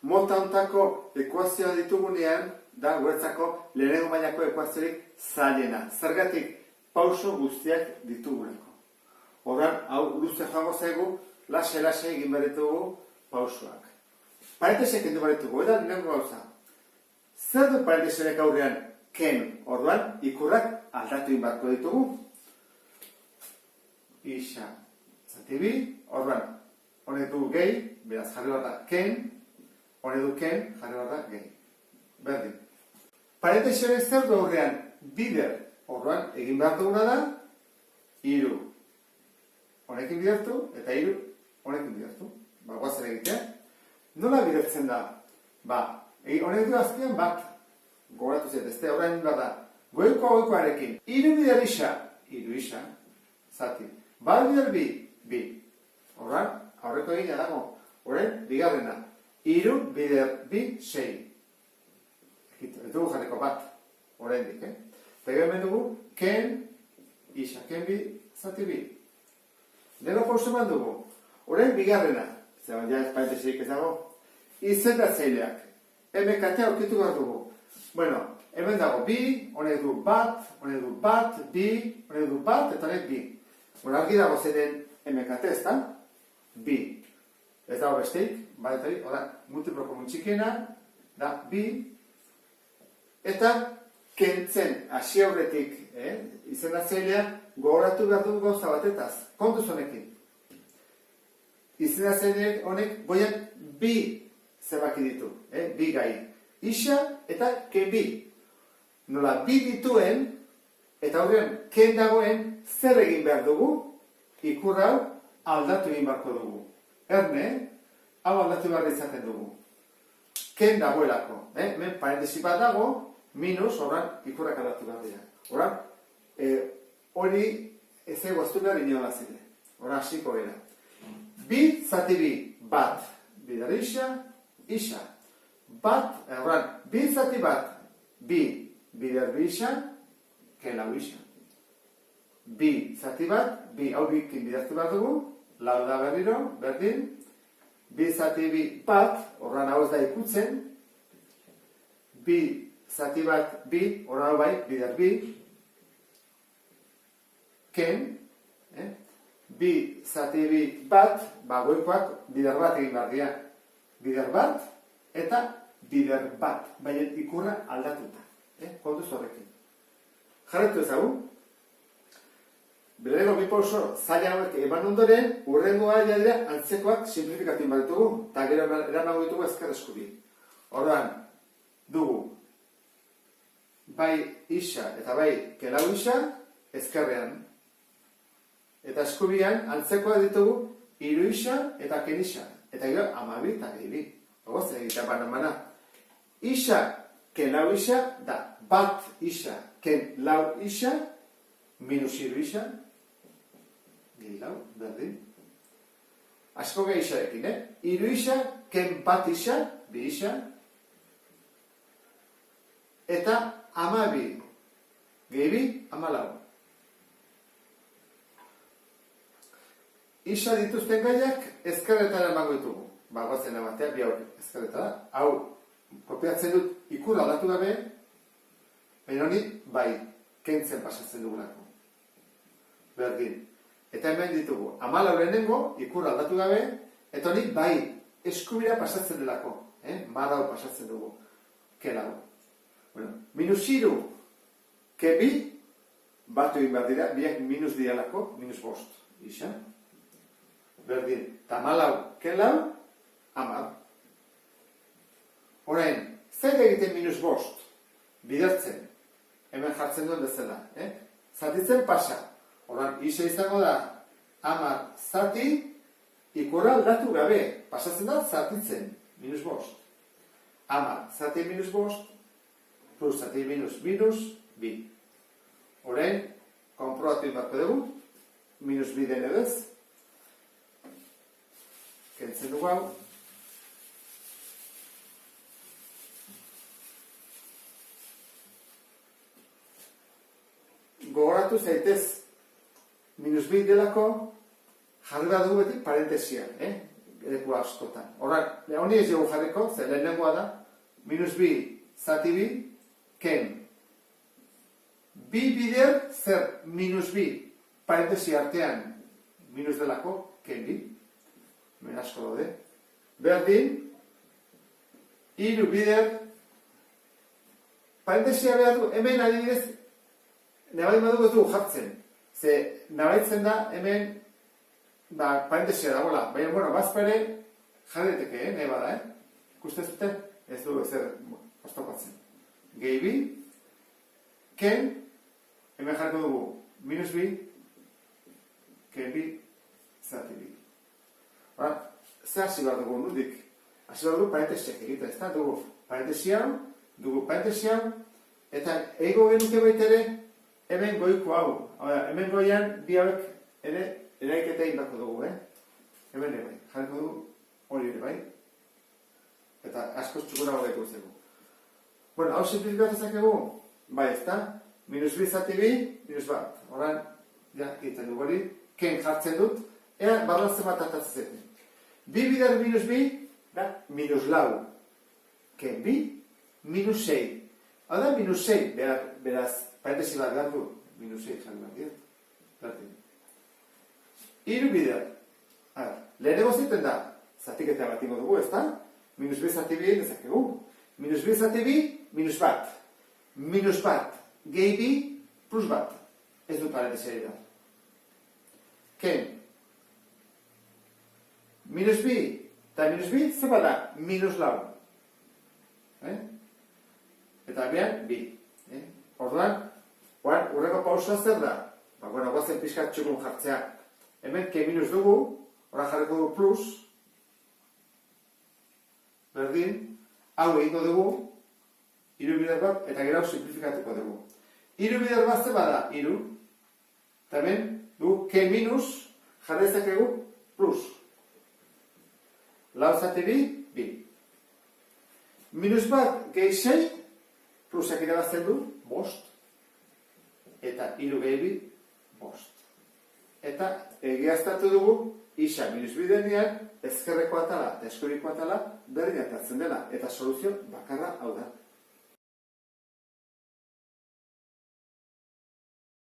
mota hontako ekuazioa ditugunean, da guretzako lehenengo mailako ekuaziorik zailena. Zergatik pauso guztiak ditugulako. Orduan, hau luze joango zaigu, lase egin behar ditugu pausoak. Parentesek kendu behar ditugu, eta lehenengo gauza. Zer du parentesenek aurrean ken? Orduan, ikurrak aldatu inbarko ditugu. Isa, zati bi, orduan, honek du gehi, beraz jarri bat da ken, honek du ken, jarri bat da gehi. Berdin. Parentesenek zer du aurrean bider? Orduan, egin behar duguna da, iru. Honekin bidertu, eta iru, honekin bidertu. Guazen egitea. Nola bidertzen da? Honek du azpian bat. Gogoratu zet, ez da, orain bat da. Goikoarekin. Iru bider isa. Iru isa. Zati. Bat bider bi. Bi. Orduan, aurreko egina dago. Orain, bigarrena. Iru bider bi, sei. Ez dugu jarriko bat. Orain dik, Eta gero hemen dugu, ken, isa, ken bi, zati bi. Lego pauso eman dugu. Orain bigarrena. Zer, ja ez parenteserik ez dago. Izendatzaileak. MKT aurkitu behar dugu. Bueno, hemen dago bi, honek du bat, honek du bat, bi, honek du bat, eta honek bi. Bueno, argi dago zenen MKT ez da? Bi. Ez dago besteik, bat eta bi, multiplo komun txikiena, da bi, eta kentzen hasi aurretik izendatzailea gogoratu behar dugu gauza batetaz. Kontuz honekin. Izendatzaile honek goiak bi zebaki ditu, bi gai. Isa eta ken bi. Nola bi dituen, eta horrean ken dagoen zer egin behar dugu, ikur hau aldatu egin beharko dugu. Erne, hau aldatu behar izaten dugu. Ken dagoelako. Hemen parentesi bat dago, minus, horran, ikurrak aldatu behar dira. Horran, hori ez eguaztu behar inola zile. Horran, hasiko gara. Bi, zati bi, bat. Bidar isa, isa. Bat, horran, bi zati bat, bi. Bidar bi isa, ken lau isa. Bi, zati bat, bi, hau bikin bidaztu behar dugu. Lau da berriro, berdin. Bi, zati bi, bat, horran hau ez da ikutzen. Bi, zati bat, bi, horra bai, bidar bi, ken, bi, zati bi, bat, goikoak bidar bat egin behar dira. Bidar bat, eta bidar bat, baina ikurra aldatuta. Kontuz horrekin. Jarretu ezagu. Berrego bi pauso zaila hauek eman ondoren, urrengoa dira antzekoak simplifikatu behar ditugu, eta gero eramango ditugu ezker eskubi. Orduan, dugu, bai isa eta bai kelau isa ezkerrean. Eta eskubian antzekoa ditugu hiru isa eta ken isa. Eta gero 12 eta gehi. Ogozen egitea banan. Isa, kelau isa da bat isa, ken lau isa, minus hiru isa, gehi lau, berdin. Asko gehi isarekin, hiru isa, ken bat isa, bi isa, eta 12, gehi bi, 14. Isa dituzten gaiak ezkerretara emango ditugu. Goazen ematea, bi hau ezkerretara. Hau, kopiatzen dut ikur aldatu gabe, baina honi, bai, kentzen pasatzen dugulako. Berdin. Eta hemen ditugu, 14 lehenengo, ikur aldatu gabe, eta honi, bai, eskubira pasatzen delako. Marau pasatzen dugu. Kelau. Bueno, minus hiru, ke bi, batu egin behar dira, biak minus dialako, minus bost. Isa. Berdin, tamalau, kelau, 10. Orain, zer egiten minus bost? Bidertzen. Hemen jartzen duen bezala. Zatitzen pasa. Orain, isa izango da, 10 zati, ikurra aldatu gabe. Pasatzen da, zatitzen. Minus bost. 10 zati minus bost, plus zati minus bi. Orain, konprobatu inbarko dugu. Minus bi den edez. Kentzen dugu hau. Gogoratu zaitez minus bi delako jarri bat dugu beti parentesia. leku askotan. Horrak, honi ez dugu jarriko, ze lehenengoa da, minus bi zati bi, ken. Bi bider zer minus bi, parentesi artean minus delako, ken bi. Hemen asko daude. Berdin, hiru bider, parentesia behar du, hemen adibidez, nabain badu ez dugu jartzen. Ze nabaitzen da, hemen, parentesia dagoela. Baina, bueno, bazpere, jarreteke, nahi bada, Ikusten zuten, ez du ezer oztopatzen. Gehi bi, ken, hemen jarriko dugu, minus bi, ken bi, zati bi. Hora, ze hasi behar dugu nudik? Hasi behar dugu parentesiak egita, ez da? Dugu parentesian, eta ego genuke baitere, hemen goiko hau. Hemen goian, bi hauek ere, eraiketa egin bako dugu, Hemen ere bai, jarriko dugu, hori ere bai. Eta askoz txukuna gaudeko zego. Bueno, hau simplifikatu ezakegu? Bai, ez da? Minus bi zati bi, minus bat. Horan, ja, egiten dugu hori, ken jartzen dut, ea barlatzen bat atatzen zen. Bi bider minus bi, da, minus lau. Ken bi, minus sei. Hau da, minus sei, beraz, parentesi bat behar du, minus sei jan behar dira. Hiru bider. Lehenengo ziten da, zatiketa bat ingo dugu, ez da? Minus bi zati bi dezakegu. Minus bi zati bi, minus bat. Minus bat, gehi bi, plus bat. Ez dut parentesi da. Ken. Minus bi, eta minus bi, zer bada? Minus lau. Eta behan, bi. Orduan, urreko pausa zer da? Bueno, guazen pixkat txukun jartzea. Hemen, ke minus dugu, ora jarriko dugu plus, berdin, hau egingo dugu, hiru bider bat, eta gero simplifikatuko dugu. Hiru bider bat ze bada, hiru, eta hemen, dugu, ke minus, jarri dezakegu, plus. Lau zati bi, bi. Minus bat, gehi sei, plusak irabazten du, bost. Eta hiru gehi bi, bost. Eta egiaztatu dugu, isa minus bi denean, ezkerreko atala eta eskuriko atala berdin atatzen dela. Eta soluzio bakarra hau da.